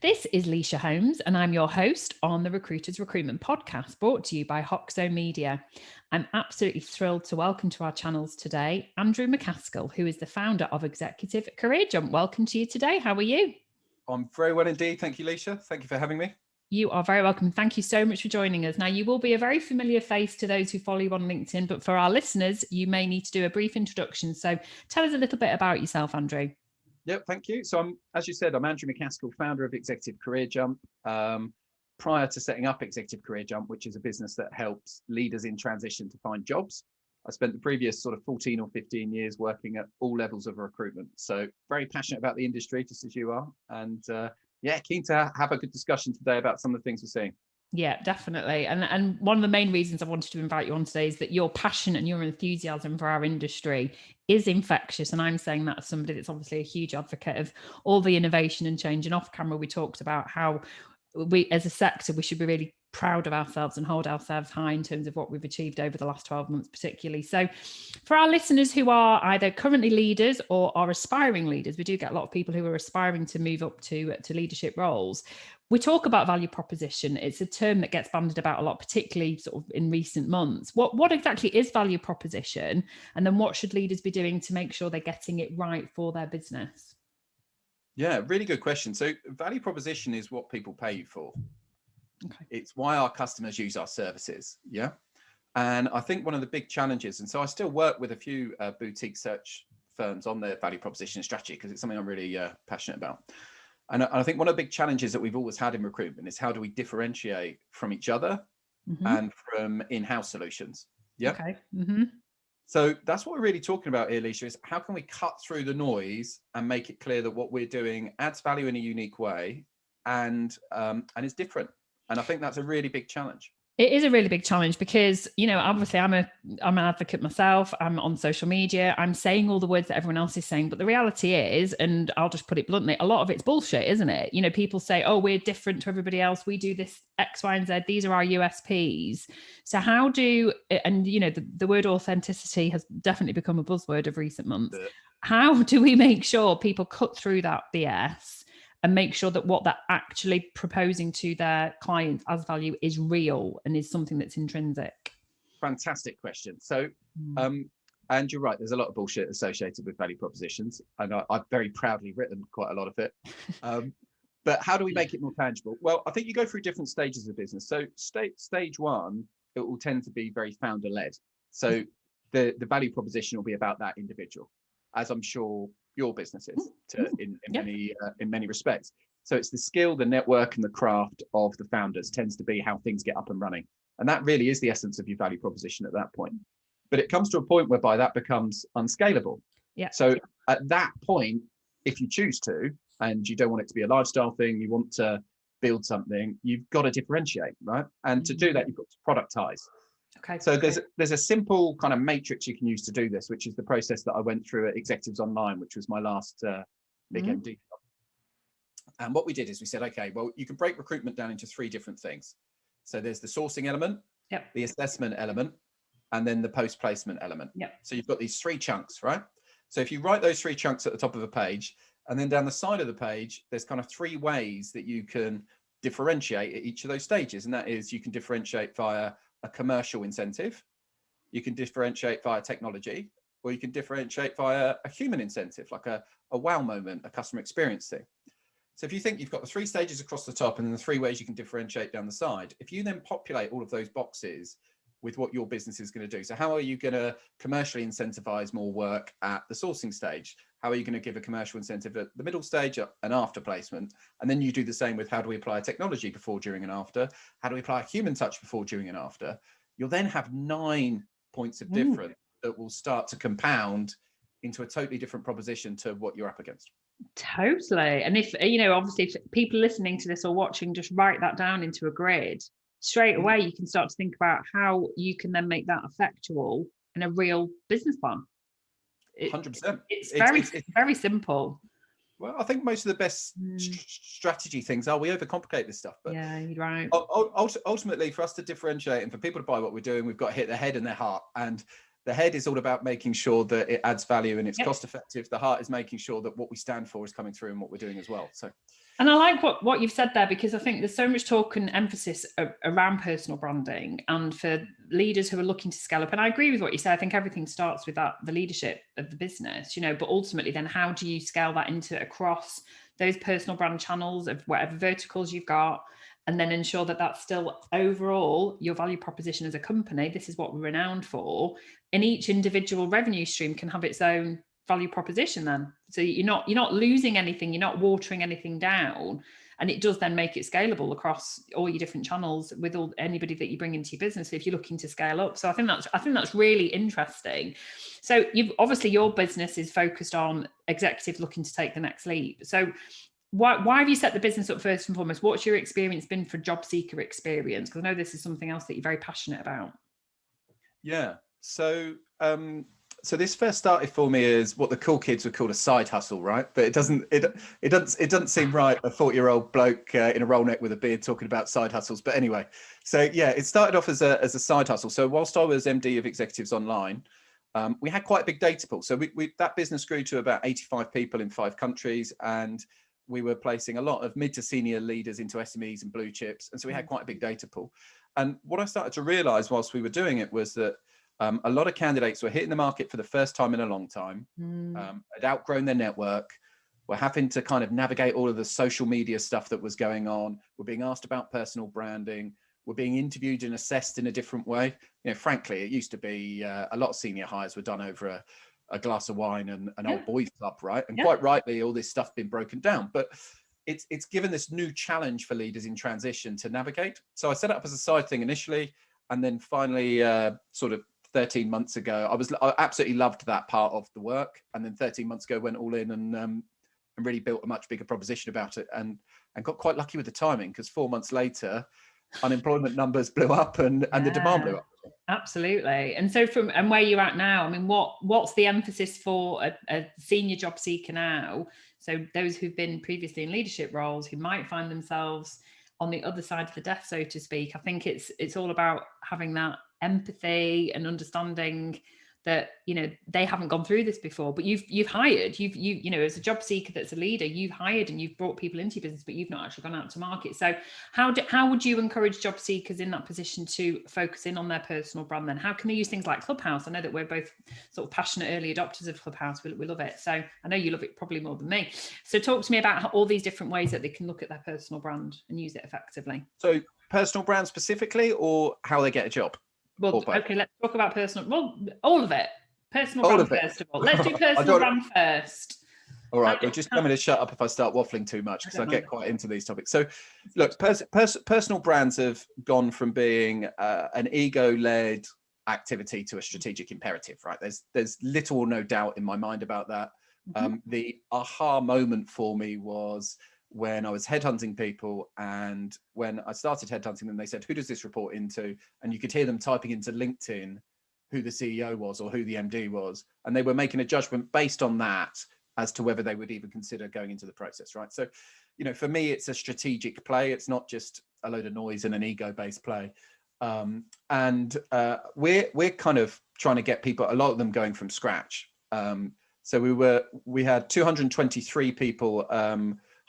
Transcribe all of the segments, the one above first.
This is Leisha Holmes, and I'm your host on the Recruiters Recruitment podcast, brought to you by Hoxo Media. I'm absolutely thrilled to welcome to our channels today Andrew MacAskill, who is the founder of Executive Career Jump. Welcome to you today. How are you? I'm very well indeed. Thank you, Leisha. Thank you for having me. You are very welcome. Thank you so much for joining us. Now, you will be a very familiar face to those who follow you on LinkedIn, but for our listeners, you may need to do a brief introduction. So tell us a little bit about yourself, Andrew. Yep, thank you. So as you said, I'm Andrew MacAskill, founder of Executive Career Jump. Prior to setting up Executive Career Jump, which is a business that helps leaders in transition to find jobs, I spent the previous sort of 14 or 15 years working at all levels of recruitment. So very passionate about the industry, just as you are. And keen to have a good discussion today about some of the things we're seeing. Yeah, definitely. And one of the main reasons I wanted to invite you on today is that your passion and your enthusiasm for our industry is infectious. And I'm saying that as somebody that's obviously a huge advocate of all the innovation and change. And off camera, we talked about how we, as a sector, we should be really proud of ourselves and hold ourselves high in terms of what we've achieved over the last 12 months, particularly. So for our listeners who are either currently leaders or are aspiring leaders, we do get a lot of people who are aspiring to move up to leadership roles. We talk about value proposition. It's a term that gets bandied about a lot, particularly sort of in recent months. What exactly is value proposition? And then what should leaders be doing to make sure they're getting it right for their business? Yeah, really good question. So value proposition is what people pay you for. Okay. It's why our customers use our services. Yeah. And I think one of the big challenges, and so I still work with a few boutique search firms on their value proposition strategy, because it's something I'm really passionate about. And I think one of the big challenges that we've always had in recruitment is how do we differentiate from each other and from in-house solutions? Yeah. Okay. So that's what we're really talking about here, Leisha, is how can we cut through the noise and make it clear that what we're doing adds value in a unique way and is different. And I think that's a really big challenge. It is a really big challenge because, you know, obviously I'm an advocate myself. I'm on social media. I'm saying all the words that everyone else is saying. But the reality is, and I'll just put it bluntly, a lot of it's bullshit, isn't it? You know, people say, oh, we're different to everybody else. We do this X, Y, and Z. These are our USPs. So how do, and, you know, the word authenticity has definitely become a buzzword of recent months. How do we make sure people cut through that BS and make sure that what they're actually proposing to their clients as value is real and is something that's intrinsic? Fantastic question. So, and you're right, there's a lot of bullshit associated with value propositions. And I've very proudly written quite a lot of it. But how do we make it more tangible? Well, I think you go through different stages of business. So stage one, it will tend to be very founder-led. So the value proposition will be about that individual, as I'm sure your business is in many respects. So it's the skill, the network, and the craft of the founders tends to be how things get up and running. And that really is the essence of your value proposition at that point. But it comes to a point whereby that becomes unscalable. Yeah. So at that point, if you choose to, and you don't want it to be a lifestyle thing, you want to build something, you've got to differentiate, right? And to do that, you've got to productize. Okay. So there's a simple kind of matrix you can use to do this, which is the process that I went through at Executives Online, which was my last big MD job. And what we did is we said, okay, well, you can break recruitment down into three different things. So there's the sourcing element, the assessment element, and then the post-placement element. So you've got these three chunks, right? So if you write those three chunks at the top of a page, and then down the side of the page, there's kind of three ways that you can differentiate at each of those stages. And that is, you can differentiate via a commercial incentive, you can differentiate via technology, or you can differentiate via a human incentive, like a wow moment, a customer experience thing. So if you think you've got the three stages across the top and then the three ways you can differentiate down the side, if you then populate all of those boxes with what your business is going to do. So how are you going to commercially incentivize more work at the sourcing stage? How are you going to give a commercial incentive at the middle stage and after placement? And then you do the same with how do we apply technology before, during, and after? How do we apply a human touch before, during, and after? You'll then have 9 points of difference that will start to compound into a totally different proposition to what you're up against. Totally. And if, you know, obviously if people listening to this or watching, just write that down into a grid, straight away you can start to think about how you can then make that effectual in a real business plan. 100%. It's very simple. Well, I think most of the best strategy things are we overcomplicate this stuff. But yeah, you're right. Ultimately, for us to differentiate and for people to buy what we're doing, we've got to hit their head and their heart. And the head is all about making sure that it adds value and it's cost effective. The heart is making sure that what we stand for is coming through and what we're doing as well. So And I like what you've said there, because I think there's so much talk and emphasis around personal branding, and for leaders who are looking to scale up. And I agree with what you say. I think everything starts with the leadership of the business, but ultimately then how do you scale that into across those personal brand channels of whatever verticals you've got, and then ensure that that's still overall your value proposition as a company. This is what we're renowned for. And each individual revenue stream can have its own value proposition then. So you're not losing anything, you're not watering anything down. And it does then make it scalable across all your different channels with anybody that you bring into your business if you're looking to scale up. So I think that's really interesting. So you've obviously, your business is focused on executives looking to take the next leap. So why have you set the business up first and foremost? What's your experience been for job seeker experience? Because I know this is something else that you're very passionate about. Yeah. So this first started for me as what the cool kids would call a side hustle, right? But it doesn't seem right, a 40-year-old bloke in a roll neck with a beard talking about side hustles. But anyway, so yeah, it started off as a side hustle. So whilst I was MD of Executives Online, we had quite a big data pool. So that business grew to about 85 people in 5 countries, and we were placing a lot of mid to senior leaders into SMEs and blue chips. And so we had quite a big data pool. And what I started to realize whilst we were doing it was that a lot of candidates were hitting the market for the first time in a long time, had outgrown their network, were having to kind of navigate all of the social media stuff that was going on, were being asked about personal branding, were being interviewed and assessed in a different way. Frankly, it used to be a lot of senior hires were done over a glass of wine and an old boys club, right? And quite rightly, all this stuff been broken down. But it's given this new challenge for leaders in transition to navigate. So I set it up as a side thing initially, and then finally sort of 13 months ago, I absolutely loved that part of the work. And then 13 months ago, went all in and really built a much bigger proposition about it, and got quite lucky with the timing, because 4 months later, unemployment numbers blew up and the demand blew up. Absolutely. And so and where you're at now, I mean, what's the emphasis for a senior job seeker now? So those who've been previously in leadership roles, who might find themselves on the other side of the desk, so to speak, I think it's all about having that empathy and understanding that they haven't gone through this before, but you've hired, you as a job seeker that's a leader, you've hired and you've brought people into your business, but you've not actually gone out to market. So how would you encourage job seekers in that position to focus in on their personal brand then? How can they use things like Clubhouse? I know that we're both sort of passionate early adopters of Clubhouse. We love it. So I know you love it probably more than me. So talk to me about all these different ways that they can look at their personal brand and use it effectively. So personal brand specifically, or how they get a job? Well, okay, let's talk about personal. Well, all of it. Personal brand first of all. Let's do personal brand first. All right, well, just tell me to shut up if I start waffling too much, because I get quite into these topics. So, look, personal brands have gone from being an ego-led activity to a strategic imperative, right? There's little or no doubt in my mind about that. The aha moment for me was when I was headhunting people, and when I started headhunting them, they said, who does this report into? And you could hear them typing into LinkedIn who the CEO was or who the MD was. And they were making a judgment based on that as to whether they would even consider going into the process, right? So, for me, it's a strategic play. It's not just a load of noise and an ego-based play. We're kind of trying to get people, a lot of them going from scratch. So we had 223 people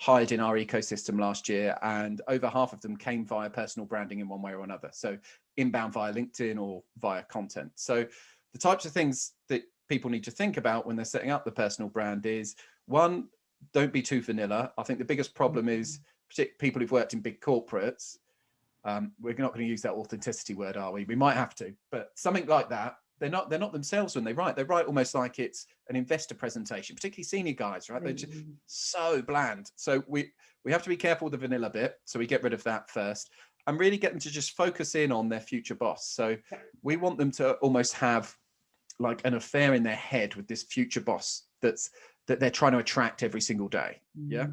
hired in our ecosystem last year, and over half of them came via personal branding in one way or another. So inbound via LinkedIn or via content. So the types of things that people need to think about when they're setting up the personal brand is, one, don't be too vanilla. I think the biggest problem is, particularly people who've worked in big corporates, we're not going to use that authenticity word, are we? We might have to, but something like that. They're not themselves when they write. They write almost like it's an investor presentation, particularly senior guys, right? They're just so bland. So we have to be careful with the vanilla bit. So we get rid of that first and really get them to just focus in on their future boss. So we want them to almost have like an affair in their head with this future boss that they're trying to attract every single day. Yeah.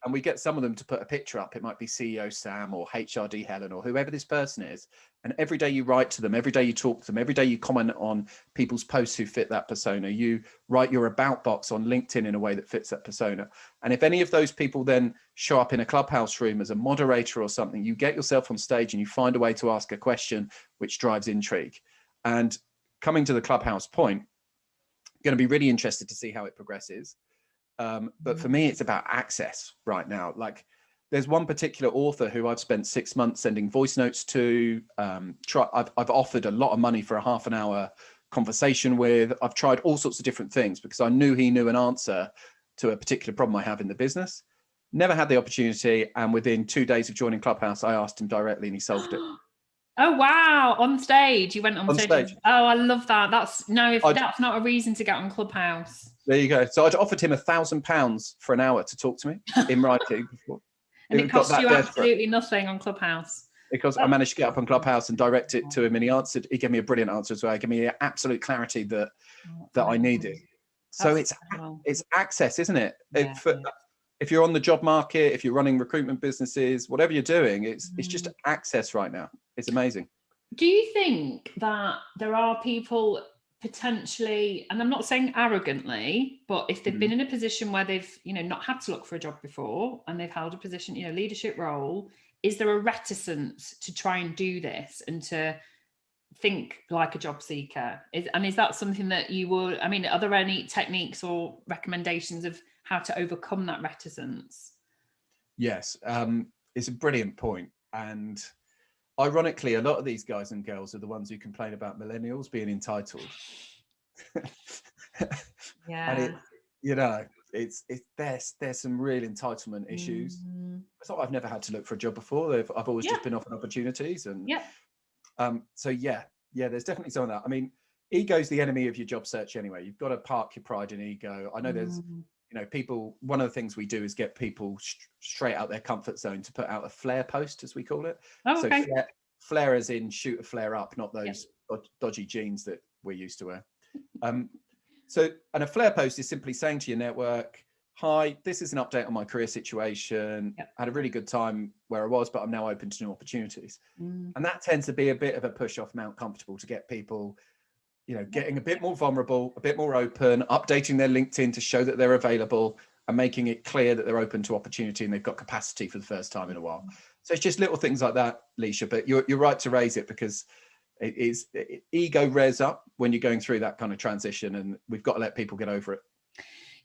And we get some of them to put a picture up. It might be CEO Sam or HRD Helen or whoever this person is. And every day you write to them, every day you talk to them, every day you comment on people's posts who fit that persona. You write your about box on LinkedIn in a way that fits that persona. And if any of those people then show up in a Clubhouse room as a moderator or something, you get yourself on stage and you find a way to ask a question which drives intrigue. And coming to the Clubhouse point, going to be really interested to see how it progresses. But for me, it's about access right now. Like, there's one particular author who I've spent 6 months sending voice notes to. I've offered a lot of money for a half an hour conversation with. I've tried all sorts of different things because I knew he knew an answer to a particular problem I have in the business. Never had the opportunity. And within 2 days of joining Clubhouse, I asked him directly and he solved it. Oh, wow. On stage. You went on stage. Oh, I love that. That's that's not a reason to get on Clubhouse. There you go. So I'd offered him £1,000 for an hour to talk to me in writing before. And it cost you absolutely nothing on Clubhouse. Because I managed to get up on Clubhouse and direct it to him, and he gave me a brilliant answer as well. He gave me absolute clarity that I needed. So it's access, isn't it? Yeah, if you're on the job market, if you're running recruitment businesses, whatever you're doing, it's just access right now. It's amazing. Do you think that there are people potentially, and I'm not saying arrogantly, but if they've been in a position where they've, not had to look for a job before and they've held a position, leadership role, is there a reticence to try and do this and to think like a job seeker? Is that something that you will, are there any techniques or recommendations of how to overcome that reticence? Yes, it's a brilliant point. And ironically, a lot of these guys and girls are the ones who complain about millennials being entitled. Yeah. And there's some real entitlement issues. It's not I've never had to look for a job before. I've always just been offered opportunities. And there's definitely some of that. Ego's the enemy of your job search anyway. You've got to park your pride in ego. I know there's people, one of the things we do is get people straight out their comfort zone to put out a flare post, as we call it. Oh, okay. So flare as in shoot a flare up, not those dodgy jeans that we're used to wear. And a flare post is simply saying to your network, hi, this is an update on my career situation. I had a really good time where I was, but I'm now open to new opportunities. And that tends to be a bit of a push off Mount Comfortable to get people, getting a bit more vulnerable, a bit more open, updating their LinkedIn to show that they're available and making it clear that they're open to opportunity and they've got capacity for the first time in a while. So it's just little things like that, Leisha, but you're right to raise it because ego rears up when you're going through that kind of transition, and we've got to let people get over it.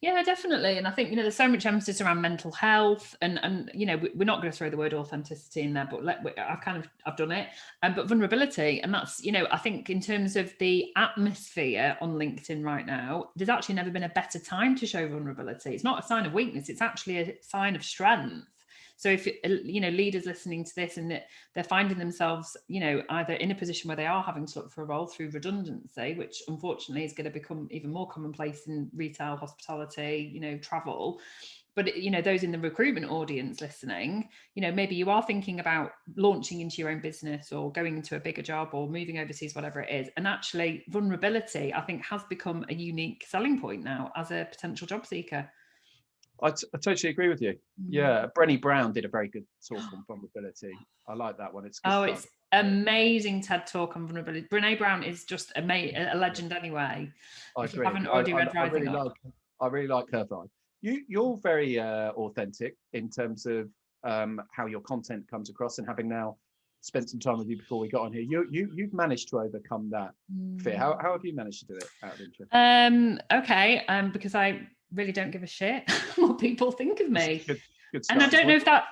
Yeah, definitely. And I think, there's so much emphasis around mental health and we're not going to throw the word authenticity in there, but I've done it. But vulnerability. And that's, I think in terms of the atmosphere on LinkedIn right now, there's actually never been a better time to show vulnerability. It's not a sign of weakness. It's actually a sign of strength. So if, leaders listening to this and that they're finding themselves, either in a position where they are having to look for a role through redundancy, which unfortunately is going to become even more commonplace in retail, hospitality, travel. But, those in the recruitment audience listening, maybe you are thinking about launching into your own business or going into a bigger job or moving overseas, whatever it is. And actually vulnerability, I think, has become a unique selling point now as a potential job seeker. I totally agree with you. Yeah, Brené Brown did a very good talk on vulnerability. I like that one. It's amazing TED talk on vulnerability. Brené Brown is just a legend anyway. I agree. I really like her vibe. You're very authentic in terms of how your content comes across, and having now spent some time with you before we got on here, you've managed to overcome that fear. How have you managed to do it, out of interest? Because I really don't give a shit what people think of me. Good and I don't know if that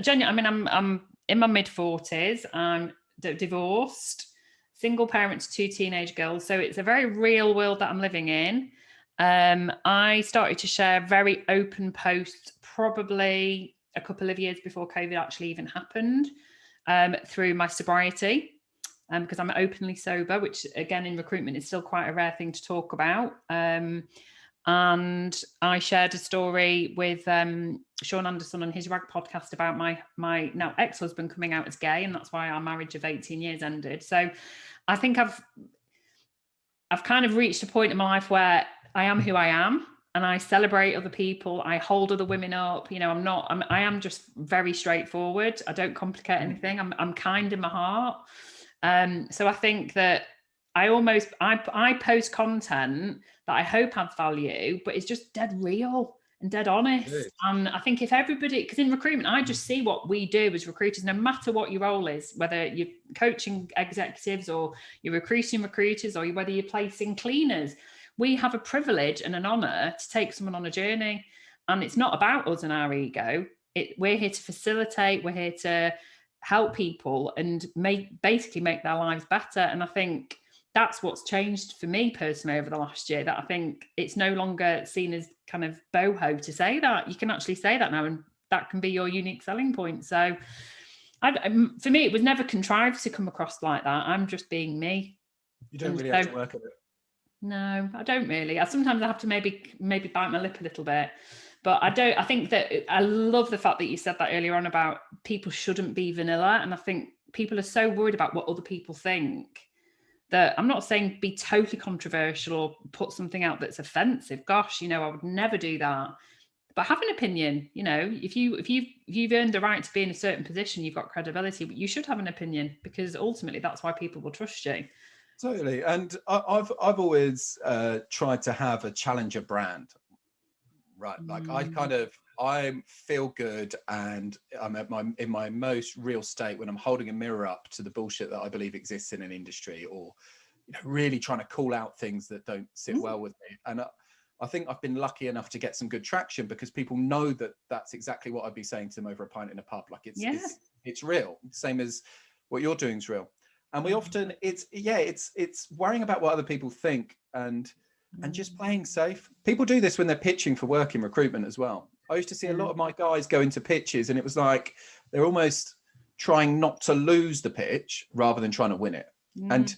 genuinely, I'm in my mid-40s, I'm divorced, single parent to 2 teenage girls, so it's a very real world that I'm living in. I started to share very open posts probably a couple of years before COVID actually even happened, through my sobriety, because I'm openly sober, which again in recruitment is still quite a rare thing to talk about. And I shared a story with Sean Anderson on his RAG podcast about my now ex-husband coming out as gay, and that's why our marriage of 18 years ended. So I think I've kind of reached a point in my life where I am who I am, and I celebrate other people. I hold other women up. I am just very straightforward. I don't complicate anything. I'm kind in my heart. So I think that I post content that I hope adds value, but it's just dead real and dead honest. And I think if everybody, because in recruitment, I just see what we do as recruiters, no matter what your role is, whether you're coaching executives or you're recruiting recruiters or whether you're placing cleaners, we have a privilege and an honor to take someone on a journey. And it's not about us and our ego. We're here to facilitate, we're here to help people and basically make their lives better. And I think that's what's changed for me personally over the last year, that I think it's no longer seen as kind of boho to say that. You can actually say that now, and that can be your unique selling point. So for me, it was never contrived to come across like that. I'm just being me. You don't really have to work at it. No, I don't really. Sometimes I have to maybe bite my lip a little bit. But I think that I love the fact that you said that earlier on about people shouldn't be vanilla. And I think people are so worried about what other people think that I'm not saying be totally controversial or put something out that's offensive. Gosh, I would never do that. But have an opinion. If you've earned the right to be in a certain position, you've got credibility, but you should have an opinion, because ultimately that's why people will trust you. Totally. And I've always tried to have a challenger brand. Right, like I feel good, and I'm in my most real state when I'm holding a mirror up to the bullshit that I believe exists in an industry, or really trying to call out things that don't sit well with me. And I think I've been lucky enough to get some good traction, because people know that that's exactly what I'd be saying to them over a pint in a pub. Like it's real, same as what you're doing is real. And we often it's worrying about what other people think and just playing safe. People do this when they're pitching for work in recruitment as well. I used to see a lot of my guys go into pitches, and it was like they're almost trying not to lose the pitch rather than trying to win it. And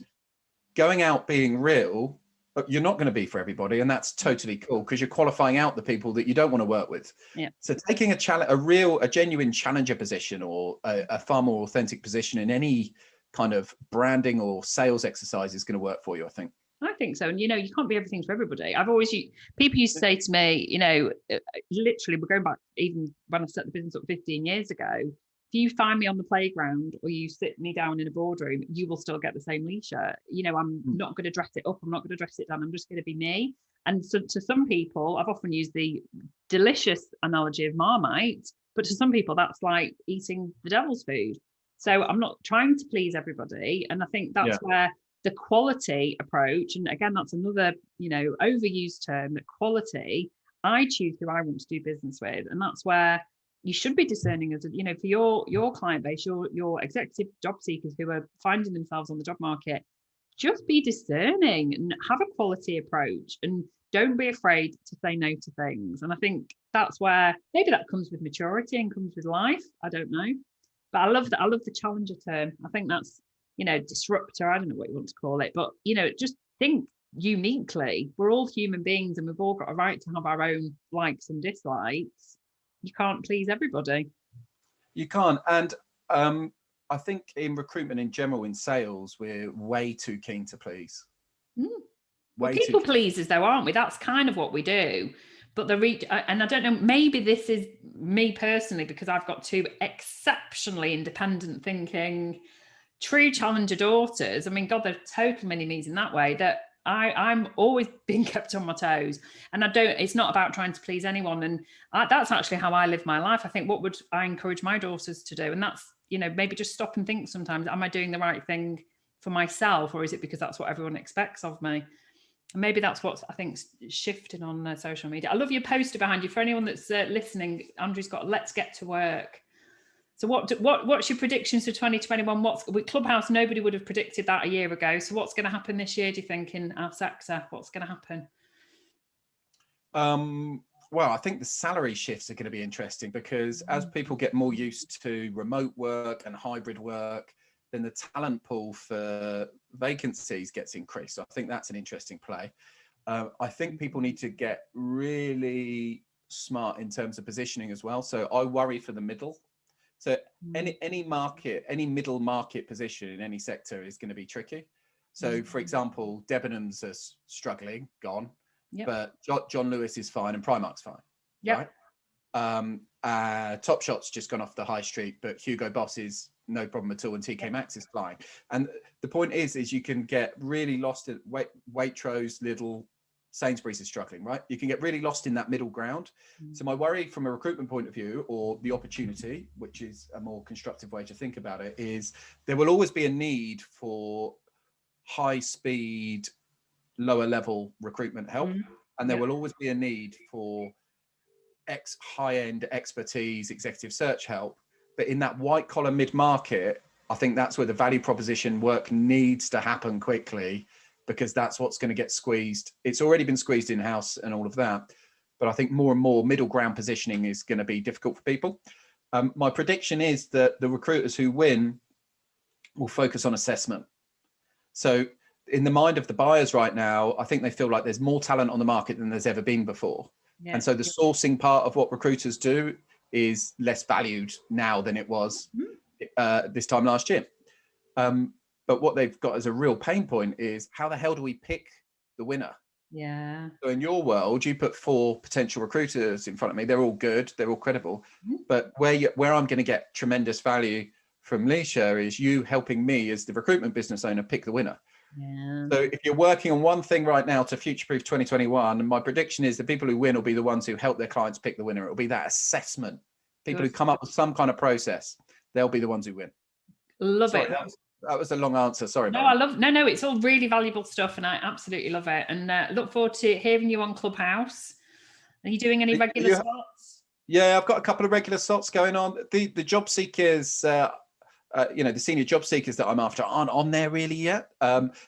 going out being real, you're not going to be for everybody, and that's totally cool, because you're qualifying out the people that you don't want to work with. So taking a genuine challenger position, or a far more authentic position in any kind of branding or sales exercise is going to work for you, I think. I think so. And, you can't be everything for everybody. People used to say to me, literally, we're going back even when I set the business up 15 years ago, if you find me on the playground or you sit me down in a boardroom, you will still get the same leisure. I'm not going to dress it up. I'm not going to dress it down. I'm just going to be me. And so to some people, I've often used the delicious analogy of Marmite, but to some people, that's like eating the devil's food. So I'm not trying to please everybody. And I think that's where the quality approach, and again, that's another, overused term, that quality, I choose who I want to do business with. And that's where you should be discerning as, for your client base, your executive job seekers who are finding themselves on the job market, just be discerning and have a quality approach, and don't be afraid to say no to things. And I think that's where maybe that comes with maturity and comes with life. I don't know. But I love the challenger term. I think that's, disruptor, I don't know what you want to call it, but, just think uniquely. We're all human beings, and we've all got a right to have our own likes and dislikes. You can't please everybody. You can't. And I think in recruitment in general, in sales, we're way too keen to please. Well, people pleasers though, aren't we? That's kind of what we do. But and I don't know, maybe this is me personally, because I've got two exceptionally independent thinking, true challenger daughters. I mean, God, they're total mini-me's in that way, that I'm always being kept on my toes. And it's not about trying to please anyone. And that's actually how I live my life. I think, what would I encourage my daughters to do? And that's, maybe just stop and think sometimes, am I doing the right thing for myself, or is it because that's what everyone expects of me? And maybe that's what I think's shifting on social media. I love your poster behind you. For anyone that's listening, Andrew's got "Let's Get to Work." So what's your predictions for 2021? With Clubhouse, nobody would have predicted that a year ago. So what's going to happen this year, do you think, in our sector? What's going to happen? Well, I think the salary shifts are going to be interesting, because as people get more used to remote work and hybrid work, then the talent pool for vacancies gets increased. So I think that's an interesting play. I think people need to get really smart in terms of positioning as well. So I worry for the middle. So any market, any middle market position in any sector is going to be tricky. So for example, Debenhams are struggling, gone, but John Lewis is fine and Primark's fine, right? Topshop's just gone off the high street, but Hugo Boss is no problem at all, and TK Maxx is flying. And the point is you can get really lost at Waitrose, Lidl, Sainsbury's is struggling, right? You can get really lost in that middle ground. So my worry from a recruitment point of view, or the opportunity, which is a more constructive way to think about it, is there will always be a need for high speed lower level recruitment help. And there Yep. will always be a need for high-end expertise, executive search help. But in that white collar mid-market, I think that's where the value proposition work needs to happen quickly, because that's what's going to get squeezed. It's already been squeezed in-house and all of that. But I think more and more middle ground positioning is going to be difficult for people. My prediction is that the recruiters who win will focus on assessment. So in the mind of the buyers right now, I think they feel like there's more talent on the market than there's ever been before. Yeah. And so the sourcing part of what recruiters do is less valued now than it was this time last year. But what they've got as a real pain point is, how the hell do we pick the winner? Yeah. So in your world, you put 4 potential recruiters in front of me. They're all good. They're all credible. But where I'm going to get tremendous value from Leisha is you helping me as the recruitment business owner pick the winner. Yeah. So if you're working on one thing right now to future-proof 2021, and my prediction is the people who win will be the ones who help their clients pick the winner. It'll be that assessment. People who come up with some kind of process, they'll be the ones who win. Love Sorry, it. That was a long answer. Sorry. No, I love, no, it's all really valuable stuff, and I absolutely love it. And look forward to hearing you on Clubhouse. Are you doing any regular slots? Yeah, I've got a couple of regular slots going on. The job seekers, the senior job seekers that I'm after aren't on there really yet.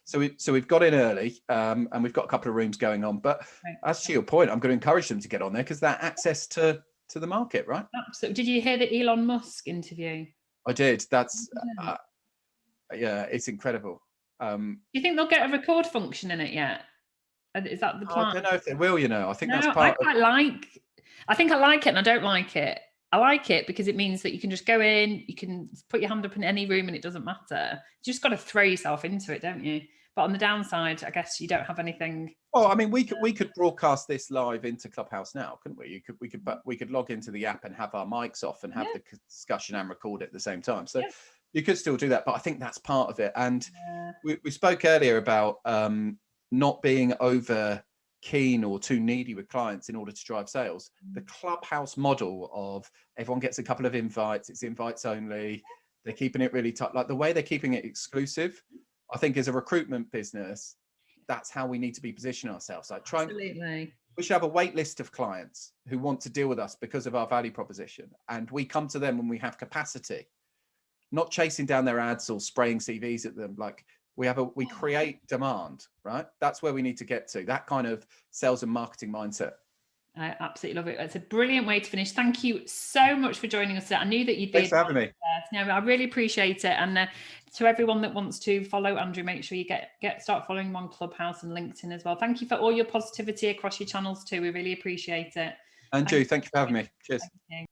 So we've got in early, and we've got a couple of rooms going on. But as to your point, I'm going to encourage them to get on there, because that access to the market, right? Absolutely. Did you hear the Elon Musk interview? I did. That's yeah, it's incredible. Do you think they'll get a record function in it yet? Is that the plan? I don't know if they will. I think that's part. I think I like it, and I don't like it. I like it because it means that you can just go in, you can put your hand up in any room and it doesn't matter. You just got to throw yourself into it, don't you? But on the downside, I guess you don't have anything. Well, I mean, we could broadcast this live into Clubhouse now, couldn't we? We could log into the app and have our mics off and have the discussion and record it at the same time. So you could still do that, but I think that's part of it. And we spoke earlier about not being over keen or too needy with clients in order to drive sales. The Clubhouse model of everyone gets a couple of invites, it's invites only, they're keeping it really tight, like the way they're keeping it exclusive. I think as a recruitment business, that's how we need to be positioning ourselves. Like we should have a wait list of clients who want to deal with us because of our value proposition, and we come to them when we have capacity, not chasing down their ads or spraying CVs at them. Like we create demand, right? That's where we need to get to, that kind of sales and marketing mindset. I absolutely love it. It's a brilliant way to finish. Thank you so much for joining us today. I knew that you'd be. Thanks for having me. No, I really appreciate it. And to everyone that wants to follow Andrew, make sure you start following him on Clubhouse and LinkedIn as well. Thank you for all your positivity across your channels too. We really appreciate it. Andrew, thank you for having me. Cheers.